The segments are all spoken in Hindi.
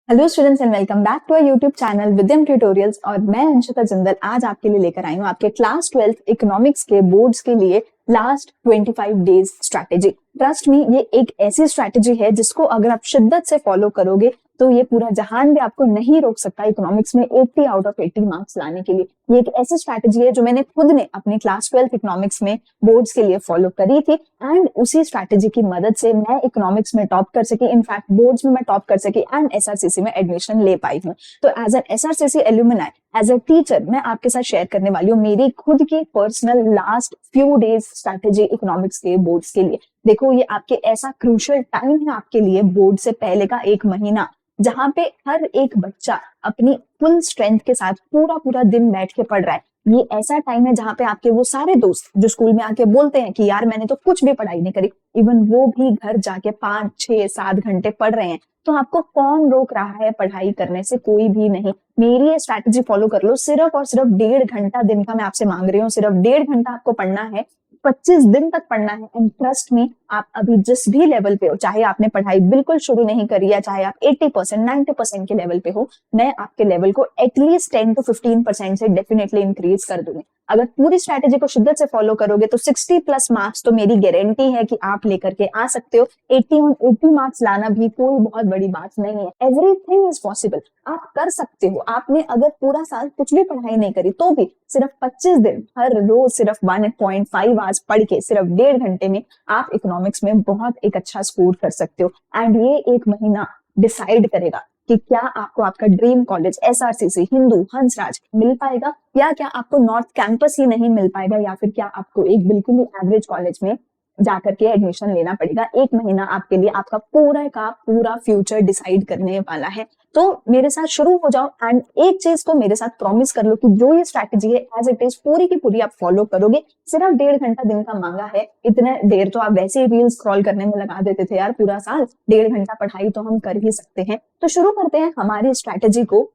Hello students and welcome back to our YouTube channel Vidyam tutorials. और मैं अंशिता जिंदल आज आपके लिए लेकर आई हूँ आपके क्लास 12th इकोनॉमिक्स के बोर्ड्स के लिए last 25 days strategy. Trust me, ये एक ऐसी स्ट्रैटेजी है जिसको अगर आप शिद्दत से फॉलो करोगे तो ये पूरा जहान भी आपको नहीं रोक सकता इकोनॉमिक्स में 80 आउट ऑफ 80 मार्क्स लाने के लिए। ये एक ऐसी स्ट्रैटेजी है जो मैंने खुद ने अपने क्लास 12th इकोनॉमिक्स में बोर्ड्स के लिए फॉलो करी थी एंड उसी स्ट्रैटेजी की मदद से मैं इकोनॉमिक्स में टॉप कर सकी, इनफैक्ट बोर्ड्स में मैं टॉप कर सकी एंड एसआरसीसी में एडमिशन ले पाई हूँ। तो as an SRCC alumni, as a teacher, मैं आपके साथ शेयर करने वाली हूँ मेरी खुद की personal last few days strategy economics के बोर्ड्स के लिए। देखो, ये आपके ऐसा क्रूशियल टाइम है आपके लिए, बोर्ड से पहले का एक महीना, जहां पे हर एक बच्चा अपनी फुल स्ट्रेंथ के साथ पूरा दिन बैठ के पढ़ रहा है। ये ऐसा टाइम है जहां पे आपके वो सारे दोस्त जो स्कूल में आके बोलते हैं कि यार मैंने तो कुछ भी पढ़ाई नहीं करी, इवन वो भी घर जाके 5, 6, 7 घंटे पढ़ रहे हैं। तो आपको कौन रोक रहा है पढ़ाई करने से? कोई भी नहीं। मेरी ये स्ट्रैटेजी फॉलो कर लो। सिर्फ और सिर्फ 1.5 घंटा दिन का मैं आपसे मांग रही हूँ, सिर्फ 1.5 घंटा आपको पढ़ना है, 25 दिन तक पढ़ना है। एंड ट्रस्ट मी, आप अभी जिस भी लेवल पे हो, चाहे आपने पढ़ाई बिल्कुल शुरू नहीं करी है, चाहे आप 80%, 90% के लेवल पे हो, मैं आपके लेवल को एटलीस्ट 10 to 15% से डेफिनेटली इंक्रीज कर दूंगी। अगर पूरी स्ट्रैटेजी को शिद्दत से फॉलो करोगे तो 60 प्लस मार्क्स तो मेरी गारंटी है कि आप लेकर के आ सकते हो। 80 on 80 मार्क्स लाना भी कोई बहुत बड़ी बात नहीं है। एवरीथिंग इज पॉसिबल, आप कर सकते हो। आपने अगर पूरा साल कुछ भी पढ़ाई नहीं करी तो भी सिर्फ 25 दिन हर रोज सिर्फ 1.5 आवर्स पढ़ के सिर्फ 1.5 घंटे में आप इकोनॉमिक्स में बहुत एक अच्छा स्कोर कर सकते हो। एंड ये एक महीना डिसाइड करेगा कि क्या आपको आपका dream college SRCC, Hindu, Hansraj मिल पाएगा, या क्या आपको नॉर्थ कैंपस ही नहीं मिल पाएगा, या फिर क्या आपको एक बिल्कुल ही एवरेज कॉलेज में जाकर के एडमिशन लेना पड़ेगा। एक महीना आपके लिए आपका पूरा का पूरा फ्यूचर डिसाइड करने वाला है। तो मेरे साथ शुरू हो जाओ एंड एक चीज को मेरे साथ प्रॉमिस कर लो कि जो ये स्ट्रैटेजी है एज इट इज पूरी की पूरी आप फॉलो करोगे। सिर्फ 1.5 घंटा दिन का मांगा है। इतने देर तो आप वैसे ही रील स्क्रॉल करने में लगा देते थे यार, पूरा साल 1.5 घंटा पढ़ाई तो हम कर ही सकते हैं। तो शुरू करते हैं हमारी स्ट्रैटेजी को।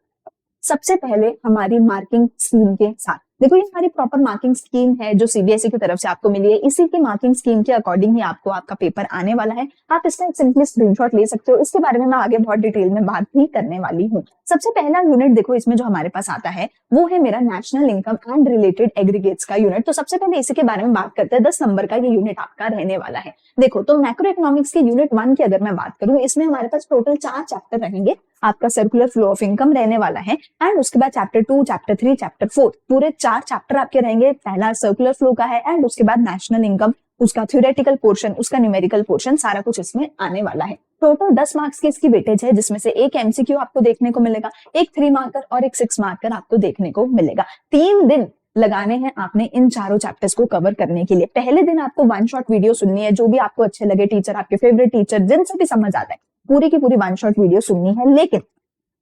सबसे पहले हमारी मार्किंग स्कीम के साथ। देखो, ये हमारी प्रॉपर मार्किंग स्कीम है जो सीबीएसई की तरफ से आपको मिली है। इसी की मार्किंग स्कीम के अकॉर्डिंग ही आपको आपका पेपर आने वाला है। आप इसका एक सिंपली स्क्रीनशॉट ले सकते हो। इसके बारे में मैं आगे बहुत डिटेल में बात भी करने वाली हूँ। सबसे पहला यूनिट देखो, इसमें जो हमारे पास आता है वो है मेरा national income and related aggregates का यूनिट। तो सबसे पहले इसी के बारे में बात करते हैं। 10 नंबर का ये यूनिट आपका रहने वाला है। देखो, तो मैक्रो इकोनॉमिक्स के यूनिट 1 की अगर मैं बात करूं, इसमें हमारे पास टोटल 4 चैप्टर रहेंगे। आपका सर्कुलर फ्लो ऑफ इनकम रहने वाला है एंड उसके बाद चैप्टर 2, चैप्टर 3, चैप्टर 4, पूरे 4 चैप्टर आपके रहेंगे। पहला सर्कुलर फ्लो का है एंड उसके बाद नेशनल इनकम, उसका थ्योरेटिकल पोर्शन, उसका न्यूमेरिकल पोर्शन, सारा कुछ इसमें आने वाला है। टोटल 10 मार्क्स की इसकी वेटेज है, जिसमें से एक एमसीक्यू आपको देखने को मिलेगा, एक 3 मार्कर और एक 6 मार्कर आपको देखने को मिलेगा। 3 दिन लगाने हैं आपने इन चारों चैप्टर्स को कवर करने के लिए। पहले दिन आपको 1 शॉट वीडियो सुननी है, जो भी आपको अच्छे लगे, टीचर, आपके फेवरेट टीचर, जिनसे भी समझ आता है, पूरी की पूरी 1 शॉट वीडियो सुननी है। लेकिन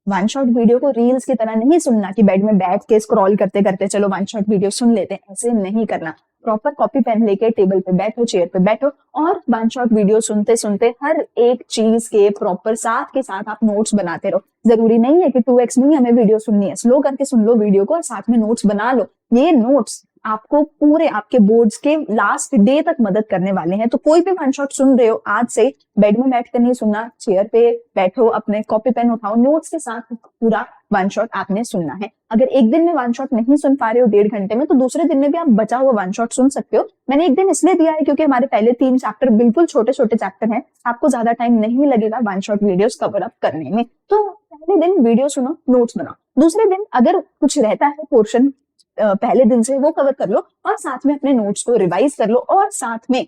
1 शॉट वीडियो को रील्स की तरह नहीं सुनना कि बेड में बैठ के स्क्रॉल करते करते चलो 1 शॉट वीडियो सुन लेते हैं, ऐसे नहीं करना। प्रॉपर कॉपी पेन लेके टेबल पे बैठो, चेयर पे बैठो और 1 शॉट वीडियो सुनते सुनते हर एक चीज के प्रॉपर साथ के साथ आप नोट्स बनाते रहो। जरूरी नहीं है कि 2x में ही हमें वीडियो सुननी है, स्लो करके सुन लो वीडियो को और साथ में नोट्स बना लो। ये नोट्स आपको पूरे आपके बोर्ड्स के लास्ट डे तक मदद करने वाले हैं। तो कोई भी 1 शॉट सुन रहे हो, आज से बेड में बैठ कर नहीं सुनना, चेयर पे बैठो, अपने कॉपी पेन उठाओ, नोट्स के साथ पूरा 1 शॉट आपने सुनना है। अगर एक दिन में 1 शॉट नहीं सुन पा रहे हो 1.5 घंटे में, तो दूसरे दिन में भी आप बचा हुआ 1 शॉट सुन सकते हो। मैंने एक दिन इसलिए दिया है क्योंकि हमारे पहले 3 चैप्टर बिल्कुल छोटे छोटे चैप्टर हैं, आपको ज्यादा टाइम नहीं लगेगा 1 शॉट वीडियोस कवर अप करने में। तो पहले दिन वीडियो सुनो, नोट्स बनाओ। दूसरे दिन अगर कुछ रहता है पोर्शन पहले दिन से, वो कवर कर लो और साथ में अपने नोट्स को रिवाइज कर लो और साथ में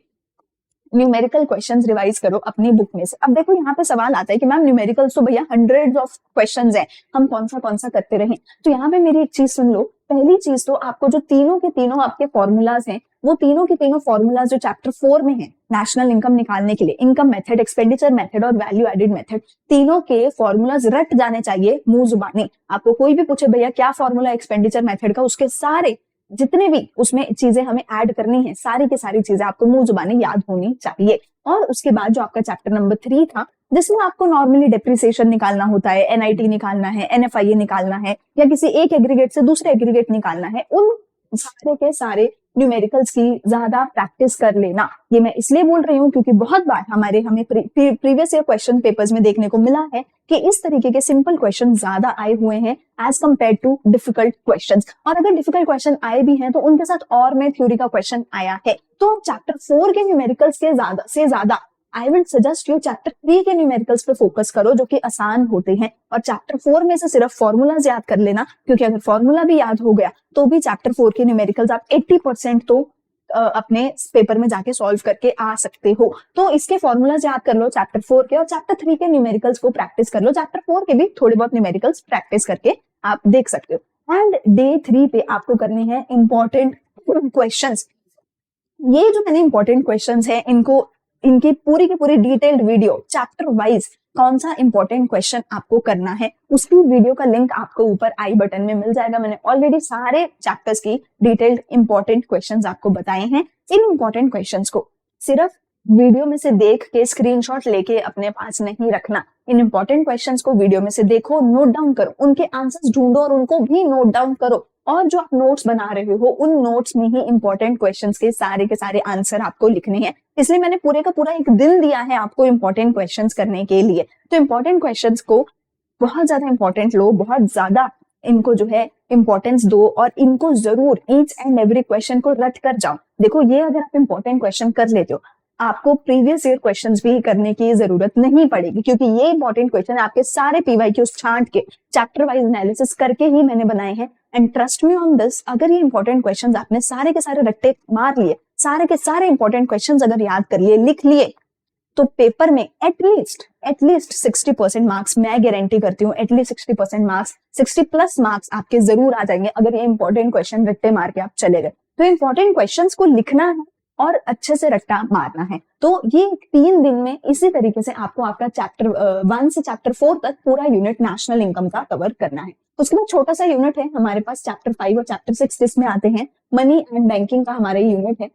न्यूमेरिकल क्वेश्चंस रिवाइज करो अपनी बुक में से। अब देखो, यहाँ पे सवाल आता है कि मैम न्यूमेरिकल्स तो भैया हंड्रेड्स ऑफ क्वेश्चंस हैं, हम कौन सा करते रहें। तो यहाँ पे मेरी एक चीज सुन लो। पहली चीज तो आपको जो तीनों के तीनों आपके फॉर्मूलाज हैं, वो तीनों के तीनों फॉर्मूलाज जो चैप्टर 4 में है नेशनल इनकम निकालने के लिए, इनकम मेथड, एक्सपेंडिचर मेथड और वैल्यू एडेड मेथड, तीनों के फॉर्मूलाज रट जाने चाहिए मुंह जुबानी। आपको कोई भी पूछे भैया क्या फॉर्मूला एक्सपेंडिचर मेथड का, उसके सारे जितने भी उसमें चीजें हमें ऐड करनी है, सारी की सारी चीजें आपको मुंह जुबानी याद होनी चाहिए। और उसके बाद जो आपका चैप्टर नंबर 3 था, जिसमें आपको नॉर्मली डेप्रिसिएशन निकालना होता है, एनआईटी निकालना है, एनएफआईए निकालना है, या किसी एक एग्रीगेट से दूसरे एग्रीगेट निकालना है, उन सारे के सारे न्यूमेरिकल्स की ज्यादा प्रैक्टिस कर लेना। ये मैं इसलिए बोल रही हूँ क्योंकि बहुत बार हमें प्रीवियस ईयर क्वेश्चन पेपर्स में देखने को मिला है कि इस तरीके के सिंपल क्वेश्चन ज्यादा आए हुए हैं as compare to difficult questions. और अगर डिफिकल्ट क्वेश्चन आए भी हैं तो उनके साथ और में थ्योरी का क्वेश्चन आया है। तो चैप्टर 4 के न्यूमेरिकल्स के ज्यादा I will suggest you chapter 3 के न्यूमेरिकल्स पे फोकस करो जो कि आसान होते हैं, और चैप्टर 4 में से सिर्फ फॉर्मूलाज याद कर लेना, क्योंकि अगर फॉर्मूला भी याद हो गया तो भी चैप्टर 4 के न्यूमेरिकल्स आप 80% तो अपने पेपर में जाके सॉल्व करके आ सकते हो। तो इसके फॉर्मूलाज याद कर लो चैप्टर 4 के, और चैप्टर 3 के न्यूमेरिकल्स को प्रैक्टिस कर लो। चैप्टर 4 के भी थोड़े बहुत न्यूमेरिकल्स प्रैक्टिस करके आप देख सकते हो। एंड डे 3 पे आपको करने हैं इंपॉर्टेंट क्वेश्चंस। ये जो मैंने इंपॉर्टेंट क्वेश्चंस है इनकी पूरी की पूरी डिटेल्ड वीडियो चैप्टर वाइज कौन सा इंपॉर्टेंट क्वेश्चन आपको करना है, उसकी वीडियो का लिंक आपको ऊपर आई बटन में मिल जाएगा। मैंने ऑलरेडी सारे चैप्टर्स की डिटेल्ड इंपॉर्टेंट क्वेश्चंस आपको बताए हैं। इन इंपॉर्टेंट क्वेश्चंस को सिर्फ वीडियो में से देख के स्क्रीनशॉट लेके अपने पास नहीं रखना। इन इंपॉर्टेंट क्वेश्चंस को वीडियो में से देखो, नोट डाउन करो, उनके आंसर्स ढूंढो और उनको भी नोट डाउन करो, और जो आप नोट्स बना रहे हो उन नोट्स में ही इंपॉर्टेंट क्वेश्चंस के सारे आंसर आपको लिखने हैं। इसलिए मैंने पूरे का पूरा एक दिन दिया है आपको इंपॉर्टेंट क्वेश्चंस करने के लिए। तो इंपॉर्टेंट क्वेश्चंस को बहुत ज्यादा इंपॉर्टेंट लो, बहुत ज्यादा इनको जो है इंपॉर्टेंस दो, और इनको जरूर ईच एंड एवरी क्वेश्चन को रट कर जाओ। देखो, ये अगर आप इंपॉर्टेंट क्वेश्चन कर लेते हो, आपको प्रीवियस ईयर क्वेश्चंस भी करने की जरूरत नहीं पड़ेगी, क्योंकि ये इंपॉर्टेंट क्वेश्चन आपके सारे पीवाईक्यूज छांट के चैप्टर वाइज एनालिसिस करके ही मैंने बनाए हैं। And trust me on this, अगर ये इंपॉर्टेंट क्वेश्चंस आपने सारे के सारे रट्टे मार लिए, सारे के सारे इंपॉर्टेंट क्वेश्चंस अगर याद कर लिए, लिख लिए, तो पेपर में एटलीस्ट 60% मार्क्स मैं गारंटी करती हूँ। एटलीस्ट 60% मार्क्स, 60+ मार्क्स आपके जरूर आ जाएंगे अगर ये इंपॉर्टेंट क्वेश्चन रट्टे मार के आप चले गए। तो इंपॉर्टेंट क्वेश्चंस को लिखना है और अच्छे से रट्टा मारना है। तो ये 3 दिन में इसी तरीके से आपको आपका चैप्टर 1 से चैप्टर 4 तक पूरा यूनिट नेशनल इनकम का कवर करना है। उसके बाद छोटा सा यूनिट है हमारे पास चैप्टर 5 और चैप्टर 6, जिसमें आते हैं मनी एंड बैंकिंग का हमारा यूनिट है।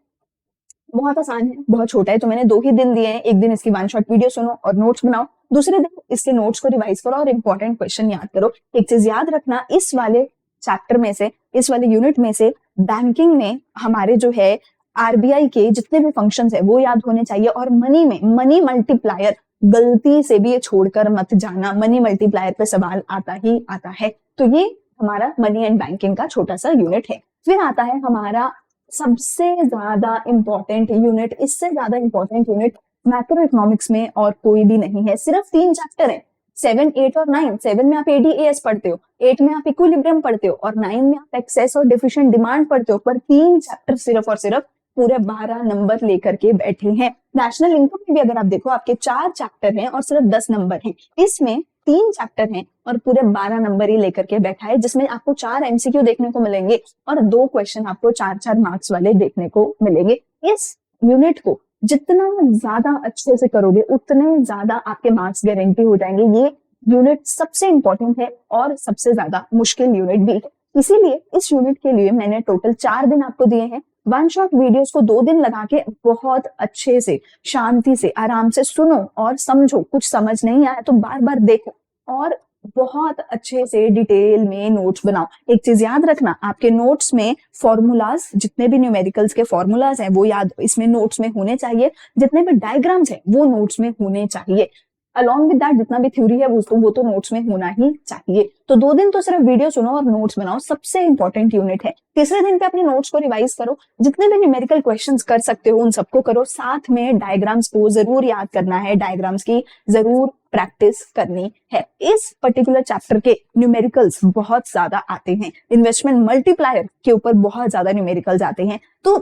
बहुत आसान है, बहुत छोटा है, तो मैंने 2 ही दिन दिए हैं। एक दिन इसकी 1 शॉट वीडियो सुनो और नोट्स बनाओ, दूसरे दिन इसके नोट्स को रिवाइज करो और इंपॉर्टेंट क्वेश्चन याद करो। एक चीज याद रखना, इस वाले चैप्टर में से, इस वाले यूनिट में से बैंकिंग में हमारे जो है आरबीआई के जितने भी फंक्शंस है वो याद होने चाहिए, और मनी में मनी मल्टीप्लायर गलती से भी ये छोड़कर मत जाना। मनी मल्टीप्लायर पे सवाल आता ही आता है। तो ये हमारा मनी एंड बैंकिंग का छोटा सा यूनिट है। फिर आता है हमारा सबसे ज्यादा इंपॉर्टेंट यूनिट। इससे ज्यादा इंपॉर्टेंट यूनिट मैक्रो इकोनॉमिक्स में और कोई भी नहीं है। सिर्फ 3 चैप्टर है, 7, 8 और 9। 7 में आप एडीएएस पढ़ते हो, 8 में आप इक्विलिब्रियम पढ़ते हो, और 9 में आप एक्सेस और डिफिशिएंट डिमांड पढ़ते हो। पर 3 चैप्टर सिर्फ और सिर्फ पूरे 12 नंबर लेकर के बैठे हैं। नेशनल इनकम में भी अगर आप देखो, आपके 4 चैप्टर हैं और सिर्फ 10 नंबर हैं। इसमें 3 चैप्टर हैं और पूरे 12 नंबर ही लेकर के बैठा है, जिसमें आपको 4 एमसीक्यू देखने को मिलेंगे और 2 क्वेश्चन आपको 4-4 मार्क्स वाले देखने को मिलेंगे। इस यूनिट को जितना ज्यादा अच्छे से करोगे उतने ज्यादा आपके मार्क्स गारंटी हो जाएंगे। ये यूनिट सबसे इंपॉर्टेंट है और सबसे ज्यादा मुश्किल यूनिट भी है। इसीलिए इस यूनिट के लिए मैंने टोटल 4 दिन आपको दिए हैं। 1 शॉट वीडियोस को 2 दिन लगा के बहुत अच्छे से, शांति से, आराम से सुनो और समझो। कुछ समझ नहीं आया तो बार बार देखो और बहुत अच्छे से डिटेल में नोट्स बनाओ। एक चीज याद रखना, आपके नोट्स में फॉर्मूलाज, जितने भी न्यूमेरिकल्स के फॉर्मूलाज हैं वो याद इसमें नोट्स में होने चाहिए। जितने भी डायग्राम्स हैं वो नोट्स में होने चाहिए। अलॉन्ग विद दैट जितना भी थ्योरी है वो तो नोट्स में होना ही चाहिए। तो 2 दिन तो सिर्फ वीडियो सुनो और नोट्स बनाओ, सबसे इंपॉर्टेंट यूनिट है। तीसरे दिन पे अपने नोट्स को रिवाइज करो, जितने भी न्यूमेरिकल क्वेश्चंस कर सकते हो उन सबको करो। साथ में डायग्राम्स को जरूर याद करना है, डायग्राम्स की जरूर प्रैक्टिस करनी है। इस पर्टिकुलर चैप्टर के न्यूमेरिकल्स बहुत ज्यादा आते हैं। इन्वेस्टमेंट मल्टीप्लायर के ऊपर बहुत ज्यादा न्यूमेरिकल्स आते हैं। तो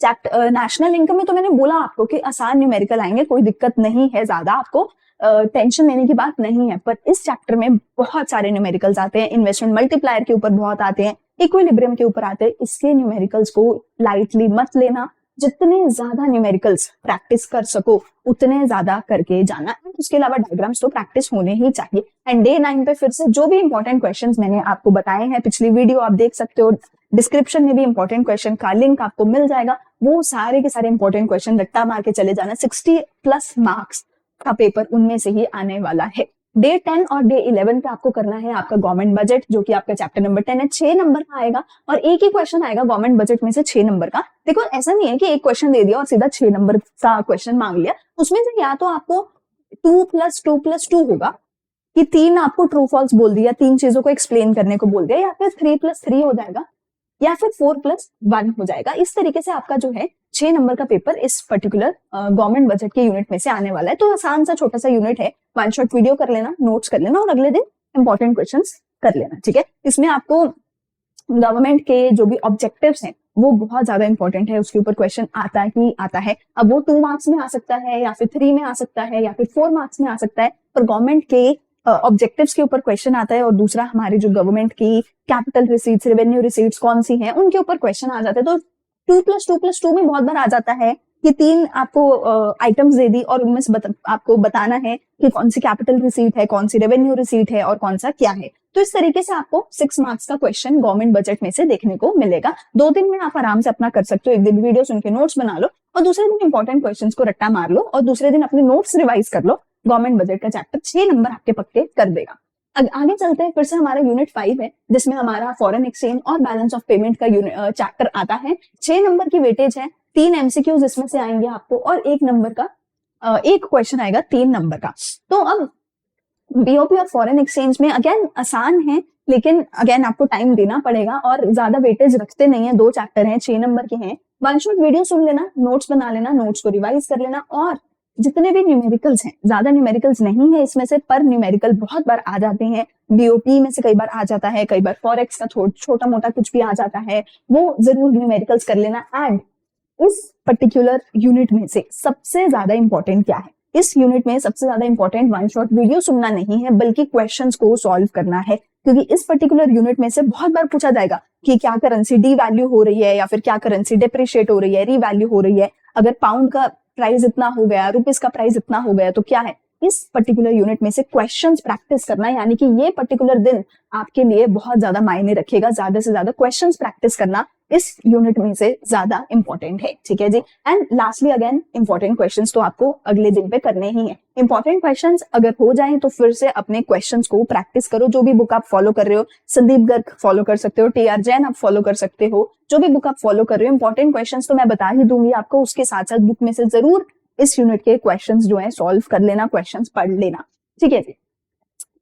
नेशनल इनकम में तो मैंने बोला आपको कि आसान न्यूमेरिकल आएंगे, कोई दिक्कत नहीं है, ज्यादा आपको टेंशन लेने की बात नहीं है। पर इस चैप्टर में बहुत सारे न्यूमेरिकल्स आते हैं। इन्वेस्टमेंट मल्टीप्लायर के ऊपर बहुत आते हैं, इक्विलिब्रियम के ऊपर आते हैं। इसके न्यूमेरिकल्स को लाइटली मत लेना। जितने ज्यादा न्यूमेरिकल्स प्रैक्टिस कर सको उतने ज्यादा करके जाना। उसके अलावा डायग्राम्स तो प्रैक्टिस होने ही चाहिए। एंड डे 9 पे फिर से जो भी इंपॉर्टेंट क्वेश्चंस मैंने आपको बताए हैं, पिछली वीडियो आप देख सकते हो, डिस्क्रिप्शन में भी इंपॉर्टेंट क्वेश्चन का लिंक आपको मिल जाएगा। वो सारे के सारे इंपॉर्टेंट क्वेश्चन रट्टा मार के चले जाना। 60+ मार्क्स का पेपर उनमें से ही आने वाला है। डे 10 और डे 11 पे आपको करना है आपका गवर्नमेंट बजट, जो कि आपका चैप्टर नंबर 10 है, 6 नंबर का आएगा और एक ही क्वेश्चन आएगा गवर्नमेंट बजट में से 6 नंबर का। देखो ऐसा नहीं है कि एक क्वेश्चन दे दिया और सीधा 6 नंबर का क्वेश्चन मांग लिया, उसमें से या तो आपको 2+2+2 होगा कि 3 आपको ट्रू फॉल्स बोल दिया, 3 चीजों को एक्सप्लेन करने को बोल दिया, या फिर 3+3 हो जाएगा, या फिर 4+1 हो जाएगा। इस तरीके से आपका जो है 6 नंबर का पेपर इस पर्टिकुलर गवर्नमेंट बजट के यूनिट में से आने वाला है। तो आसान सा छोटा सा यूनिट है, वन शॉट वीडियो कर लेना, नोट्स कर लेना और अगले दिन इंपॉर्टेंट क्वेश्चंस कर लेना, ठीक है। इसमें आपको गवर्नमेंट के जो भी ऑब्जेक्टिव्स हैं वो बहुत ज्यादा इंपॉर्टेंट है, उसके ऊपर क्वेश्चन आता ही आता है। अब वो 2 मार्क्स में आ सकता है, या फिर 3 में आ सकता है, या फिर 4 मार्क्स में आ सकता है, पर गवर्नमेंट के ऑब्जेक्टिव्स के ऊपर क्वेश्चन आता है। और दूसरा हमारे जो गवर्नमेंट की कैपिटल रिसीट्स, रेवेन्यू रिसीट्स कौन सी हैं, उनके ऊपर क्वेश्चन आ जाते हैं। तो 2+2+2 में बहुत बार आ जाता है कि 3 आपको आइटम्स दे दी और उनमें से आपको बताना है कि कौन सी कैपिटल रिसीट है, कौन सी रेवेन्यू रिसीट है और कौन सा क्या है। तो इस तरीके से आपको 6 मार्क्स का क्वेश्चन गवर्नमेंट बजट में से देखने को मिलेगा। 2 दिन में आप आराम से अपना कर सकते हो, एक दिन वीडियो सुन के नोट्स बना लो और दूसरे दिन इंपॉर्टेंट क्वेश्चंस को रट्टा मार लो और दूसरे दिन अपने नोट्स रिवाइज कर लो। गवर्नमेंट बजट का चैप्टर 6 नंबर आपके पक्के कर देगा। आगे चलते हैं, फिर से हमारा यूनिट 5 है जिसमें हमारा फॉरेन एक्सचेंज और बैलेंस ऑफ पेमेंट का चैप्टर आता है। 6 नंबर की वेटेज है, 3 एमसीक्यूज इसमें से आएंगे आपको और 1 नंबर का एक क्वेश्चन आएगा 3 नंबर का। तो अब बीओपी और फॉरेन एक्सचेंज में अगेन आसान है, लेकिन अगेन आपको टाइम देना पड़ेगा और ज्यादा वेटेज रखते नहीं है। 2 चैप्टर हैं, 6 नंबर के हैं। वन शॉट वीडियो सुन लेना, नोट्स बना लेना, नोट्स को रिवाइज कर लेना और जितने भी न्यूमेरिकल्स हैं, ज्यादा न्यूमेरिकल्स नहीं है इसमें से, पर न्यूमेरिकल बहुत बार आ जाते हैं। बीओपी में से कई बार आ जाता है, कई बार फॉरेक्स का छोटा मोटा कुछ भी आ जाता है, वो जरूर न्यूमेरिकल्स कर लेना। एंड इस पर्टिकुलर यूनिट में से सबसे ज्यादा इंपॉर्टेंट क्या है? इस यूनिट में सबसे ज्यादा इंपॉर्टेंट वन शॉट वीडियो सुनना नहीं है, बल्कि क्वेश्चंस को सॉल्व करना है। क्योंकि इस पर्टिकुलर यूनिट में से बहुत बार पूछा जाएगा कि क्या करेंसी डी वैल्यू हो रही है या फिर क्या करेंसी डिप्रिशिएट हो रही है, री वैल्यू हो रही है, अगर पाउंड का प्राइस इतना हो गया, रुपीस का प्राइस इतना हो गया तो क्या है। इस पर्टिकुलर यूनिट में से क्वेश्चंस प्रैक्टिस करना, यानी कि ये पर्टिकुलर दिन आपके लिए बहुत ज्यादा मायने रखेगा। ज्यादा से ज्यादा क्वेश्चंस प्रैक्टिस करना इस यूनिट में से ज्यादा इंपॉर्टेंट है, ठीक है जी। And lastly again important questions तो आपको अगले दिन पे करने ही है। इंपॉर्टेंट क्वेश्चंस अगर हो जाएं तो फिर से अपने क्वेश्चंस को प्रैक्टिस करो। जो भी बुक आप फॉलो कर रहे हो, संदीप गर्ग फॉलो कर सकते हो, टीआर जैन आप फॉलो कर सकते हो, जो भी बुक आप फॉलो कर रहे हो, इंपॉर्टेंट क्वेश्चंस तो मैं बता ही दूंगी आपको, उसके साथ साथ बुक में से जरूर इस यूनिट के क्वेश्चंस जो है सॉल्व कर लेना, क्वेश्चंस पढ़ लेना, ठीक है जी।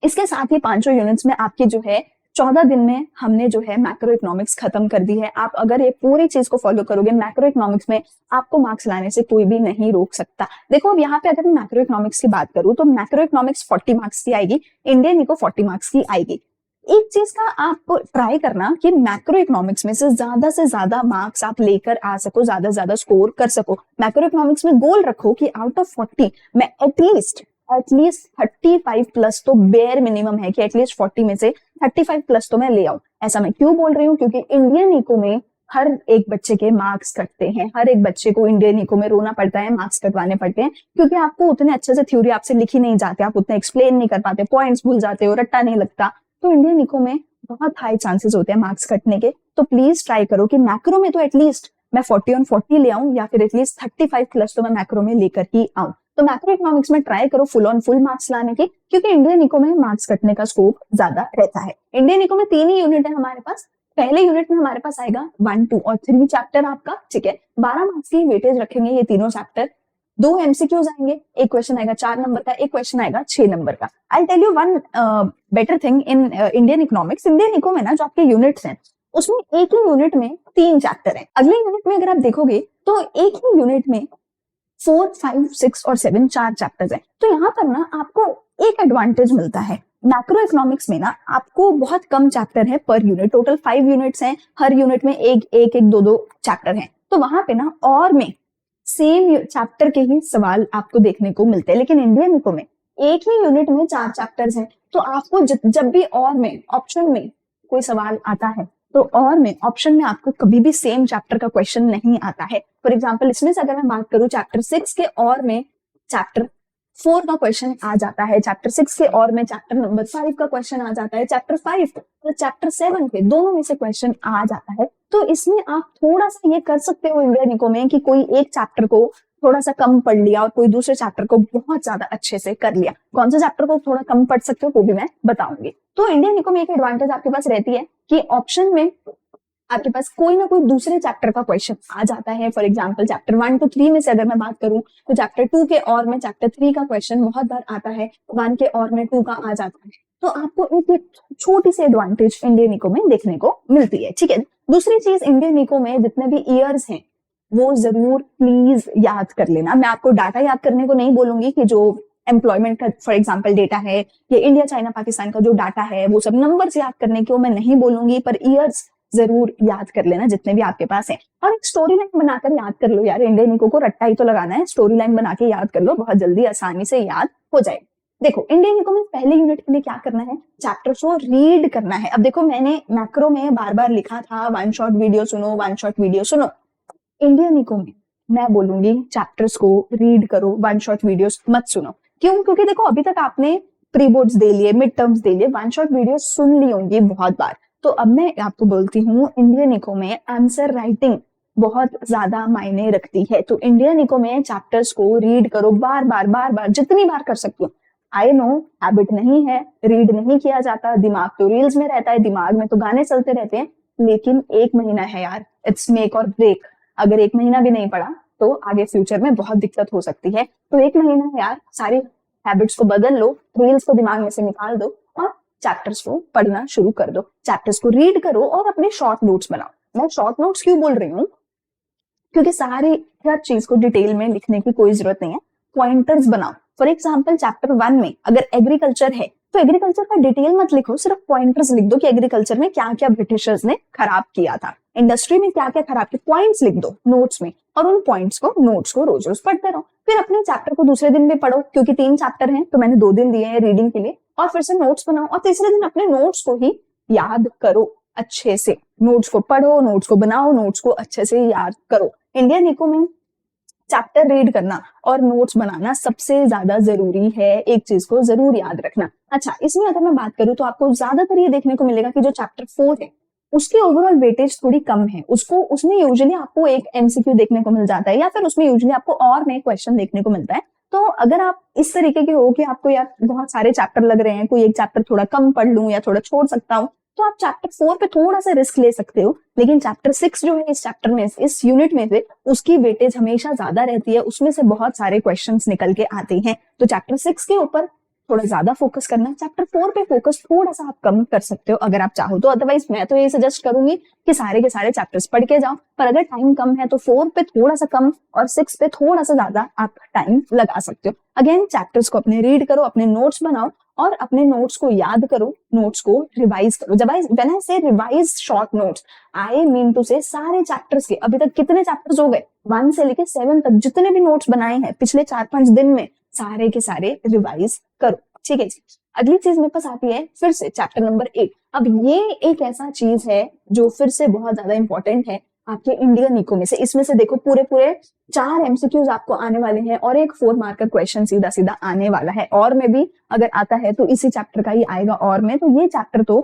इसके साथ ही 5 यूनिट्स में आपकी जो है 14 दिन में हमने जो है मैक्रो इकोनॉमिक्स खत्म कर दी है। आप अगर ये पूरी चीज को फॉलो करोगे, मैक्रो इकोनॉमिक्स में आपको मार्क्स लाने से कोई भी नहीं रोक सकता। देखो अब यहाँ पे अगर मैं मैक्रो इकोनॉमिक्स की बात करूं तो मैक्रो इकोनॉमिक्स 40 मार्क्स की आएगी, इंडियन इको 40 मार्क्स की आएगी। एक चीज का आप ट्राई करना कि मैक्रो इकोनॉमिक्स में से ज्यादा मार्क्स आप लेकर आ सको, ज्यादा स्कोर कर सको। मैक्रो इकोनॉमिक्स में गोल रखो कि आउट ऑफ 40 मैं एटलीस्ट 35 प्लस तो बेयर मिनिमम है कि एटलीस्ट 40 में से 35 प्लस तो मैं ले आऊं। ऐसा मैं क्यों बोल रही हूँ? क्योंकि इंडियन इको में हर एक बच्चे के मार्क्स कटते हैं, हर एक बच्चे को इंडियन इको में रोना पड़ता है, मार्क्स कटवाने पड़ते हैं, क्योंकि आपको उतने अच्छे से थ्योरी आपसे लिखी नहीं जाती, आप उतने एक्सप्लेन नहीं कर पाते, पॉइंट्स भूल जाते हो, रट्टा नहीं लगता। तो इंडियन इको में बहुत हाई चांसेस होते हैं मार्क्स कटने के। तो प्लीज ट्राई करो कि मैक्रो में तो एटलीस्ट मैं 40 on 40 ले आऊं, या फिर एटलीस्ट 35 प्लस तो मैं मैक्रो में लेकर ही आऊं। तो मैक्रो इकोनॉमिक्स में ट्राई करो फुल ऑन फुल मार्क्स लाने की, क्योंकि इंडियन इको में मार्क्स कटने का स्कोप ज्यादा रहता है। इंडियन इको में 3 ही यूनिट है हमारे पास। पहले यूनिट में हमारे पास आएगा 1, 2 और 3 चैप्टर आपका, ठीक है। 12 मार्क्स की वेटेज रखेंगे ये तीनों चैप्टर। 2 एमसीक्यूज आएंगे, एक क्वेश्चन आएगा 4 नंबर का, एक क्वेश्चन आएगा 6 नंबर का। I tell you one better thing in Indian economics, Indian eco में ना जो आपके यूनिट्स हैं उसमें एक ही यूनिट में 3 चैप्टर हैं। अगले यूनिट में अगर आप देखोगे तो एक ही यूनिट में 4, 5, 6 और 7 4 चैप्टर्स हैं। तो यहाँ पर ना आपको एक एडवांटेज मिलता है। मैक्रो इकोनॉमिक्स में ना आपको बहुत कम चैप्टर है पर यूनिट, टोटल 5 यूनिट्स हैं, हर यूनिट में एक 2 चैप्टर हैं। तो वहां पे ना और में सेम चैप्टर के ही सवाल आपको देखने को मिलते हैं। लेकिन इंडियन इको में एक ही यूनिट में 4 चैप्टर्स हैं, तो आपको जब भी और में ऑप्शन में कोई सवाल आता है तो और में ऑप्शन में आपको कभी भी सेम चैप्टर का क्वेश्चन नहीं आता है। फॉर एग्जांपल इसमें से अगर मैं बात करूं चैप्टर 6 के और में चैप्टर 4 का क्वेश्चन आ जाता है, चैप्टर 6 के और में चैप्टर नंबर 5 का क्वेश्चन आ जाता है, चैप्टर 5 और चैप्टर 7 के दोनों में से क्वेश्चन आ जाता है। तो इसमें आप थोड़ा सा ये कर सकते हो इंडियन इको में कि कोई एक चैप्टर को थोड़ा सा कम पढ़ लिया और कोई दूसरे चैप्टर को बहुत ज्यादा अच्छे से कर लिया। कौन से चैप्टर को थोड़ा कम पढ़ सकते हो वो भी मैं बताऊंगी। तो इंडियन इको में एक एडवांटेज आपके पास रहती है कि ऑप्शन में आपके पास कोई ना कोई दूसरे चैप्टर का क्वेश्चन आ जाता है। फॉर एग्जांपल चैप्टर 1 to 3 में से अगर मैं बात करूं तो चैप्टर 2 के और में चैप्टर 3 का क्वेश्चन बहुत बार आता है, 1 के और में 2 का आ जाता है। तो आपको एक छोटी सी एडवांटेज इंडियन इको में देखने को मिलती है। ठीक है, दूसरी चीज इंडियन इको में जितने भी ईयर्स हैं वो जरूर प्लीज याद कर लेना। मैं आपको डाटा याद करने को नहीं बोलूंगी कि जो एम्प्लॉयमेंट का फॉर एग्जांपल डेटा है या इंडिया चाइना पाकिस्तान का जो डाटा है वो सब नंबर्स याद करने को मैं नहीं बोलूंगी, पर ईयर्स जरूर याद कर लेना जितने भी आपके पास है। और एक स्टोरी लाइन बनाकर याद कर लो यार, इंडियन इको को रट्टा ही तो लगाना है, स्टोरी लाइन बना के याद कर लो, बहुत जल्दी आसानी से याद हो जाए। देखो इंडियन इको में पहले यूनिट के लिए क्या करना है, चैप्टर्स को रीड करना है। अब देखो मैंने मैक्रो में बार बार लिखा था 1 शॉट वीडियो सुनो, 1 शॉट वीडियो सुनो। इंडियन इको में मैं बोलूंगी चैप्टर्स को रीड करो, 1 शॉट वीडियोस मत सुनो। क्यों? क्योंकि देखो अभी तक आपने प्री बोर्ड्स दे लिए, मिड टर्म्स दे लिए, 1 शॉट वीडियो सुन ली होंगी बहुत बार। तो अब मैं आपको बोलती हूँ इंडियन इको में आंसर राइटिंग बहुत ज्यादा मायने रखती है। तो इंडियन इको में चैप्टर्स को रीड करो बार बार जितनी बार कर सकते हो। आई नो हैबिट नहीं है, रीड नहीं किया जाता, दिमाग तो रील्स में रहता है, दिमाग में तो गाने चलते रहते हैं, लेकिन 1 महीना है यार, इट्स मेक और ब्रेक। अगर 1 महीना भी नहीं पढ़ा तो आगे फ्यूचर में बहुत दिक्कत हो सकती है। तो 1 महीना है यार, सारी हैबिट्स को बदल लो, रील्स को दिमाग में से निकाल दो और चैप्टर्स को पढ़ना शुरू कर दो। चैप्टर्स को रीड करो और अपने शॉर्ट नोट्स बनाओ। मैं शॉर्ट नोट्स क्यों बोल रही हूँ? क्योंकि सारी हर चीज को डिटेल में लिखने की कोई जरूरत नहीं है, पॉइंटर्स बनाओ। फॉर एग्जाम्पल चैप्टर 1 में अगर एग्रीकल्चर है तो एग्रीकल्चर का डिटेल मत लिखो, सिर्फ पॉइंटर्स लिख दो कि एग्रीकल्चर में क्या क्या ब्रिटिशर्स ने खराब किया था, इंडस्ट्री में क्या क्या खराब किया, पॉइंट्स लिख दो नोट्स में, और उन पॉइंट्स को नोट्स को रोज रोज पढ़ते रहो। फिर अपने चैप्टर को दूसरे दिन भी पढ़ो, क्योंकि 3 चैप्टर हैं तो मैंने 2 दिन दिए हैं रीडिंग के लिए, और फिर से नोट्स बनाओ और तीसरे दिन अपने नोट्स को ही याद करो अच्छे से। नोट्स को पढ़ो, नोट्स को बनाओ, नोट्स को अच्छे से याद करो। इंडियन इको में चैप्टर रीड करना और नोट्स बनाना सबसे ज्यादा जरूरी है, एक चीज को जरूर याद रखना। अच्छा, इसमें अगर मैं बात करूं तो आपको ज्यादातर ये देखने को मिलेगा कि जो चैप्टर 4 है उसकी ओवरऑल वेटेज थोड़ी कम है, उसमें यूजुअली आपको एक एमसीक्यू देखने को मिल जाता है या फिर उसमें यूजुअली आपको और नए क्वेश्चन देखने को मिलता है। तो अगर आप इस तरीके के हो कि आपको यार बहुत सारे चैप्टर लग रहे हैं, कोई एक चैप्टर थोड़ा कम पढ़ लूं या थोड़ा छोड़ सकता हूं, तो आप चैप्टर 4 पे थोड़ा सा रिस्क ले सकते हो। लेकिन चैप्टर 6 जो है इस चैप्टर में, इस यूनिट में से, उसकी वेटेज हमेशा ज्यादा रहती है, उसमें से बहुत सारे क्वेश्चंस निकल के आते हैं। तो चैप्टर 6 के ऊपर थोड़ा ज्यादा फोकस करना, चैप्टर 4 पे फोकस थोड़ा सा आप कम कर सकते हो अगर आप चाहो तो। अदरवाइज मैं तो ये सजेस्ट करूंगी कि सारे के सारे चैप्टर्स पढ़ के जाओ, पर अगर टाइम कम है तो 4 पे थोड़ा सा कम और 6 पे थोड़ा सा ज्यादा आप टाइम लगा सकते हो। अगेन चैप्टर्स को अपने रीड करो, अपने नोट्स बनाओ और अपने नोट्स को याद करो, नोट्स को रिवाइज करो। जब when I say revise short notes, I mean to say सारे चैप्टर्स के अभी तक कितने चैप्टर्स हो गए, 1 से लेके 7 तक जितने भी नोट्स बनाए हैं पिछले 4-5 दिन में, सारे के सारे रिवाइज करो। ठीक है जी। अगली चीज मेरे पास आती है फिर से चैप्टर नंबर 8। अब ये एक ऐसा चीज है जो फिर से बहुत ज्यादा इंपॉर्टेंट है आपके इंडियन इको में से। इसमें से देखो पूरे 4 एमसीक्यूज आपको आने वाले हैं और एक 4 मार्कर क्वेश्चन सीधा सीधा आने वाला है। और में भी अगर आता है तो इसी चैप्टर का ही आएगा। और में तो ये चैप्टर तो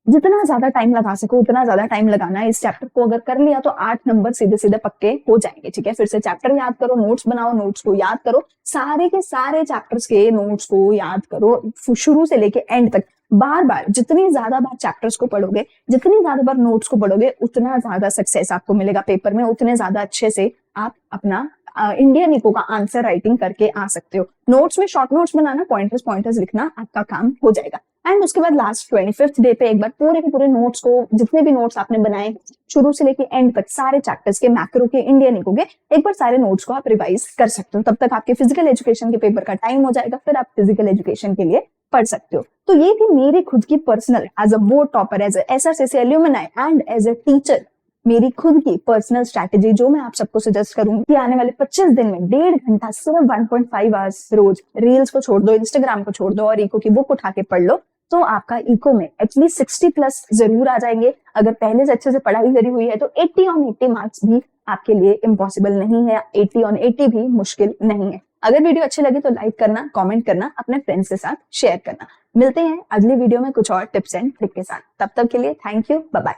जितना ज्यादा टाइम लगा सको उतना ज्यादा टाइम लगाना है। इस चैप्टर को अगर कर लिया तो 8 नंबर सीधे सीधे पक्के हो जाएंगे। ठीक है, फिर से चैप्टर याद करो, नोट्स बनाओ, नोट्स को याद करो, सारे के सारे चैप्टर्स के नोट्स को याद करो शुरू से लेके एंड तक। बार बार जितनी ज्यादा बार चैप्टर्स को पढ़ोगे, जितनी ज्यादा बार नोट्स को पढ़ोगे, उतना ज्यादा सक्सेस आपको मिलेगा पेपर में, उतने ज्यादा अच्छे से आप अपना इंडियन इको का आंसर राइटिंग करके आ सकते हो। नोट्स में शॉर्ट नोट्स बनाना, पॉइंटर्स लिखना, आपका काम हो जाएगा। एंड उसके बाद लास्ट 25th डे पे एक बार पूरे के पूरे नोट्स को, जितने भी नोट्स आपने बनाए शुरू से लेके एंड तक, सारे चैप्टर्स के, मैक्रो के, इंडियन इको के, एक बार सारे नोट्स को आप रिवाइज कर सकते हो। तब तक आपके फिजिकल एजुकेशन के पेपर का टाइम हो जाएगा, फिर आप फिजिकल एजुकेशन के लिए पढ़ सकते हो। तो ये थी मेरी खुद की personal, as a board topper, as a SRCC alumni and as a teacher, मेरी खुद की पर्सनल स्ट्रैटेजी जो मैं आप सबको सजेस्ट करूंगी कि आने वाले 25 दिन में 1.5 घंटा सिर्फ 1.5 आवर्स रोज रील्स को छोड़ दो, इंस्टाग्राम को छोड़ दो और इको की बुक उठा के पढ़ लो, तो आपका इको में एटलीस्ट 60+ जरूर आ जाएंगे। अगर पहले से अच्छे से पढ़ाई करी हुई है तो 80 on 80 मार्क्स भी आपके लिए इम्पॉसिबल नहीं है, 80 on 80 भी मुश्किल नहीं है। अगर वीडियो अच्छी लगी तो लाइक करना, कमेंट करना, अपने फ्रेंड्स के साथ शेयर करना। मिलते हैं अगली वीडियो में कुछ और टिप्स एंड ट्रिक के साथ। तब तक के लिए थैंक यू, बाय बाय।